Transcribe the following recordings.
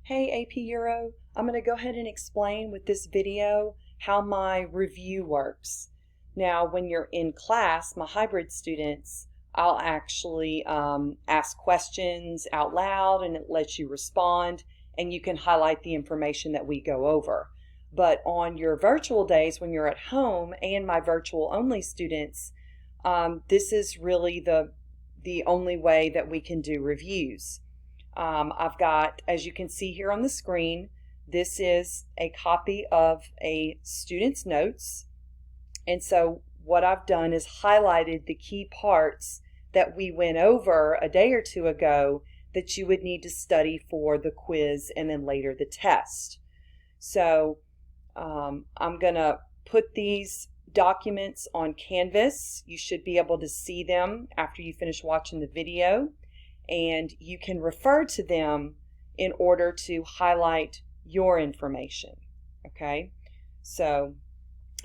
Hey AP Euro, I'm going to go ahead and explain with this video how my review works. Now when you're in class, my hybrid students, I'll actually ask questions out loud and it lets you respond and you can highlight the information that we go over. But on your virtual days when you're at home and my virtual only students, this is really the only way that we can do reviews. I've got, as you can see here on the screen, this is a copy of a student's notes. And so what I've done is highlighted the key parts that we went over a day or two ago that you would need to study for the quiz and then later the test. So I'm going to put these documents on Canvas. You should be able to see them after you finish watching the video. And you can refer to them in order to highlight your information. Okay, so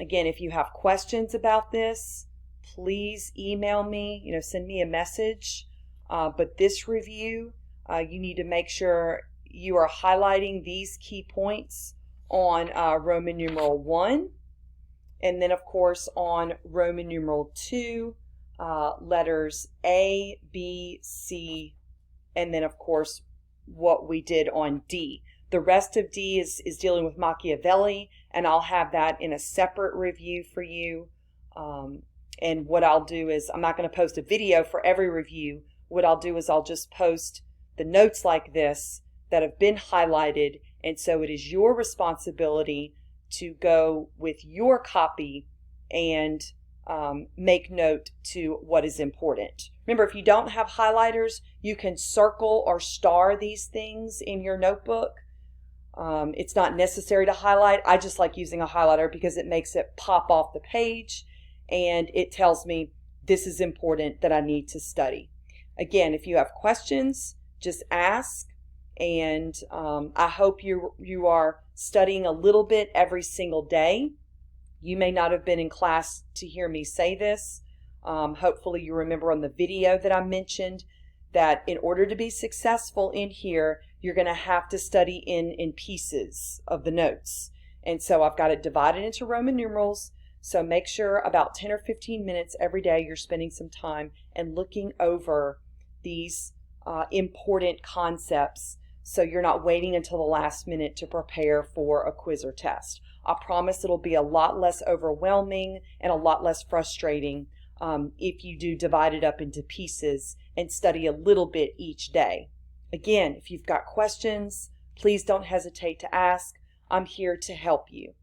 again, if you have questions about this, please email me, send me a message. But this review, you need to make sure you are highlighting these key points on Roman numeral 1, and then of course on Roman numeral 2, letters A, B, C, and then of course what we did on D. The rest of D is dealing with Machiavelli, and I'll have that in a separate review for you. And what I'll do is, I'm not going to post a video for every review. What I'll do is I'll just post the notes like this that have been highlighted, and so it is your responsibility to go with your copy and make note to what is important. Remember, if you don't have highlighters, you can circle or star these things in your notebook. It's not necessary to highlight. I just like using a highlighter because it makes it pop off the page and it tells me this is important that I need to study. Again, if you have questions, just ask, and I hope you are studying a little bit every single day. You may not have been in class to hear me say this. Hopefully you remember on the video that I mentioned that in order to be successful in here, you're going to have to study in pieces of the notes. And so I've got it divided into Roman numerals. So make sure about 10 or 15 minutes every day you're spending some time and looking over these important concepts, so you're not waiting until the last minute to prepare for a quiz or test. I promise it'll be a lot less overwhelming and a lot less frustrating if you do divide it up into pieces and study a little bit each day. Again, if you've got questions, please don't hesitate to ask. I'm here to help you.